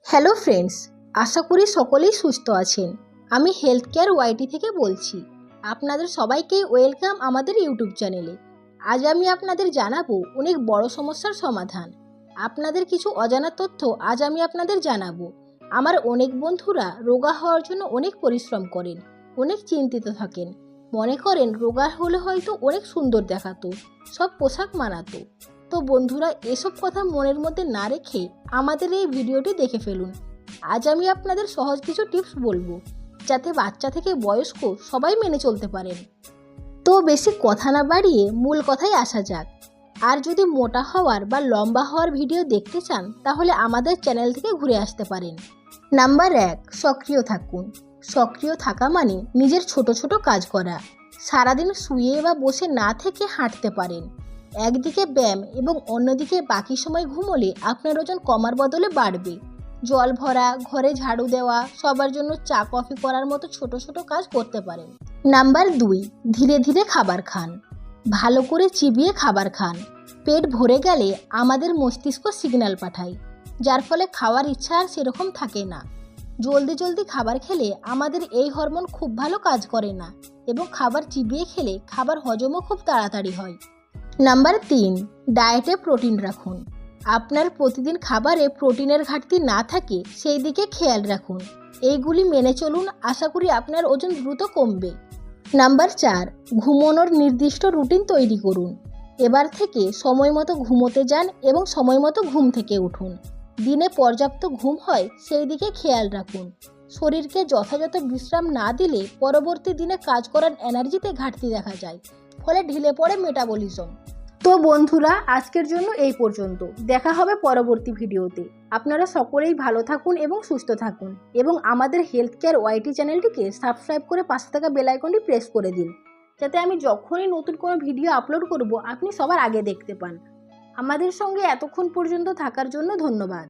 Hello friends, আশা করি সকলেই সুস্থ আছেন। আমি হেলথ কেয়ার ওয়াইটি থেকে বলছি। আপনাদের সবাইকে ওয়েলকাম আমাদের ইউটিউব চ্যানেলে। আজ আমি আপনাদের জানাবো অনেক বড় সমস্যার সমাধান। আপনাদের কিছু অজানা তথ্য আজ আমি আপনাদের জানাবো। আমার অনেক বন্ধুরা রোগা হওয়ার জন্য অনেক পরিশ্রম করেন, অনেক চিন্তিত থাকেন, মনে করেন রোগা হলে হয়তো অনেক সুন্দর দেখাতো, সব পোশাক মানাতো। তো বন্ধুরা, এসব কথা মনের মধ্যে না রেখে আমাদের এই ভিডিওটি দেখে ফেলুন। আজ আমি আপনাদের সহজ কিছু টিপস বলবো, যাতে বাচ্চা থেকে বয়স্ক সবাই মেনে চলতে পারেন। তো বেশি কথা না বাড়িয়ে মূল কথায় আসা যাক। আর যদি মোটা হওয়ার বা লম্বা হওয়ার ভিডিও দেখতে চান, তাহলে আমাদের চ্যানেল থেকে ঘুরে আসতে পারেন। নাম্বার 1, সক্রিয় থাকুন। সক্রিয় থাকা মানে নিজের ছোট ছোট কাজ করা। সারাদিন শুয়ে বা বসে না থেকে হাঁটতে পারেন। একদিকে ব্যায়াম এবং অন্যদিকে বাকি সময় ঘুমোলে আপনার ওজন কমার বদলে বাড়বে। জল ভরা, ঘরে ঝাড়ু দেওয়া, সবার জন্য চা কফি করার মতো ছোট ছোট কাজ করতে পারেন। নাম্বার 2, ধীরে ধীরে খাবার খান। ভালো করে চিবিয়ে খাবার খান। পেট ভরে গেলে আমাদের মস্তিষ্ক সিগন্যাল পাঠায়, যার ফলে খাওয়ার ইচ্ছা আর সেরকম থাকে না। জলদি জলদি খাবার খেলে আমাদের এই হরমোন খুব ভালো কাজ করে না, এবং খাবার চিবিয়ে খেলে খাবার হজমও খুব তাড়াতাড়ি হয়। নাম্বার 3, ডায়েটে প্রোটিন রাখুন। আপনার প্রতিদিন খাবারে প্রোটিনের ঘাটতি না থাকে সেই দিকে খেয়াল রাখুন। এইগুলি মেনে চলুন, আশা করি আপনার ওজন দ্রুত কমবে। নাম্বার 4, ঘুমানোর নির্দিষ্ট রুটিন তৈরি করুন। এবার থেকে সময় মতো ঘুমোতে যান এবং সময় মতো ঘুম থেকে উঠুন। দিনে পর্যাপ্ত ঘুম হয় সেই দিকে খেয়াল রাখুন। শরীরকে যথাযথ বিশ্রাম না দিলে পরবর্তী দিনে কাজ করার এনার্জিতে ঘাটতি দেখা যায়, ফলে ঢিলে পড়ে মেটাবলিজম। তো বন্ধুরা, আজকের জন্য এই পর্যন্ত। দেখা হবে পরবর্তী ভিডিওতে। আপনারা সকলেই ভালো থাকুন এবং সুস্থ থাকুন, এবং আমাদের হেলথ কেয়ার ওয়াইটি চ্যানেলটিকে সাবস্ক্রাইব করে পাশে থাকা বেল আইকনটি প্রেস করে দিন, যাতে আমি যখনই নতুন কোনো ভিডিও আপলোড করব আপনি সবার আগে দেখতে পান। আমাদের সঙ্গে এতক্ষণ পর্যন্ত থাকার জন্য ধন্যবাদ।